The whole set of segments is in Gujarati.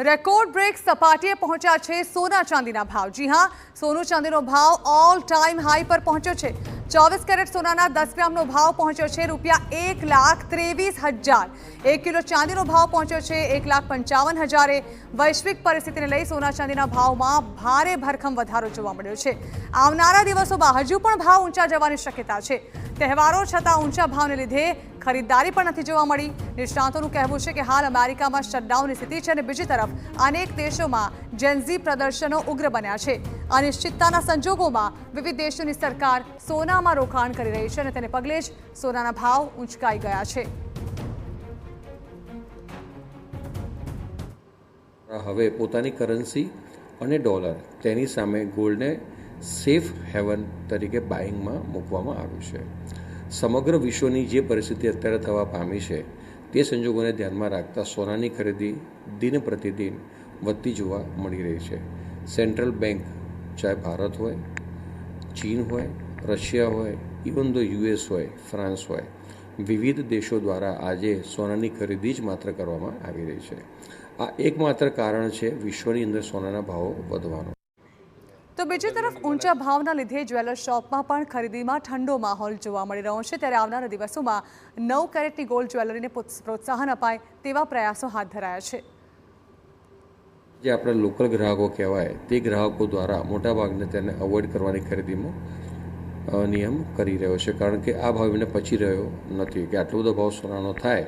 રેકોર્ડ બ્રેક સપાટીએ પહોંચ્યા છે સોના ચાંદીના ભાવ। જી હા, સોનું ચાંદીનો ભાવ ઓલ ટાઈમ હાઈ પર પહોંચ્યો છે। 24 કેરેટ સોનાના 10 ગ્રામનો ભાવ પહોંચ્યો છે ₹1,23,000। 1 કિલો ચાંદીનો ભાવ પહોંચ્યો છે ₹1,55,000। વૈશ્વિક પરિસ્થિતિને લઈ સોના ચાંદીના ભાવમાં ભારે ભરખમ વધારો જોવા મળ્યો છે। આવનારા દિવસોમાં હજુ પણ ભાવ ઊંચા જવાની શક્યતા છે। તહેવારો છતાં ઊંચા ભાવને લીધે ખરીદદારી પણ નથી જોવા મળી। નિષ્ણાતોનું કહેવું છે કે હાલ અમેરિકામાં શટડાઉનની સ્થિતિ છે અને બીજી તરફ અનેક દેશોમાં જેનઝી પ્રદર્શનો ઉગ્ર બન્યા છે। અનિશ્ચિતતાના સંજોગોમાં વિવિધ દેશોની સરકાર સોનામાં રોકાણ કરી રહી છે અને તેને પગલે જ સોનાના ભાવ ઊંચકાઈ ગયા છે। હવે પોતાની કરન્સી અને ડોલર તેની સામે ગોલ્ડને સેફ હેવન તરીકે બાઇંગમાં મૂકવામાં આવ્યું છે। સમગ્ર વિશ્વની જે પરિસ્થિતિ અત્યારે થવા પામી છે તે સંજોગોને ધ્યાનમાં રાખતા સોનાની ખરીદી દિન પ્રતિદિન વધતી જોવા મળી રહી છે। સેન્ટ્રલ બેંક ચાહે ભારત હોય, ચીન હોય, રશિયા હોય, ઇવન તો યુએસ હોય, ફ્રાન્સ હોય, વિવિધ દેશો દ્વારા આજે સોનાની ખરીદી જ માત્ર કરવામાં આવી રહી છે। આ એકમાત્ર કારણ છે વિશ્વની અંદર સોનાના ભાવો વધવાનો। તો બીજી તરફ ઊંચા ભાવના લીધે જ્વેલર શોપમાં પણ ખરીદીમાં ઠંડો માહોલ જોવા મળી રહ્યો છે। ત્યારે આવનારા દિવસોમાં 9 કેરેટની ગોલ્ડ જ્વેલરીને પ્રોત્સાહન અપાય તેવા પ્રયાસો હાથ ધરાયા છે। જે આપણા લોકલ ગ્રાહકો કહેવાય તે ગ્રાહકો દ્વારા મોટાભાગને તેને અવોઇડ કરવાની ખરીદીમાં નિયમ કરી રહ્યો છે, કારણ કે આ ભાવ એને પચી રહ્યો નથી કે આટલો બધો ભાવ સોનાનો થાય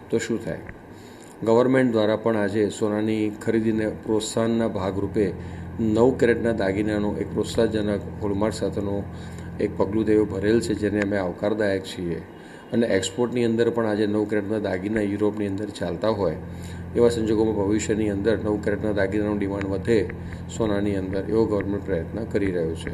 તો શું થાય। ગવર્મેન્ટ દ્વારા પણ આજે સોનાની ખરીદીને પ્રોત્સાહનના ભાગરૂપે 9 કેરેટના દાગીનાનું એક પ્રોત્સાહજનક હોલમાર્ક સાથેનું એક પગલું તેઓ ભરેલ છે, જેને અમે આવકારદાયક છીએ। અને એક્સપોર્ટની અંદર પણ આજે 9 કેરેટના દાગીના યુરોપની અંદર ચાલતા હોય એવા સંજોગોમાં ભવિષ્યની અંદર 9 કેરેટના દાગીનાનું ડિમાન્ડ વધે સોનાની અંદર એવો ગવર્મેન્ટ પ્રયત્ન કરી રહ્યો છે।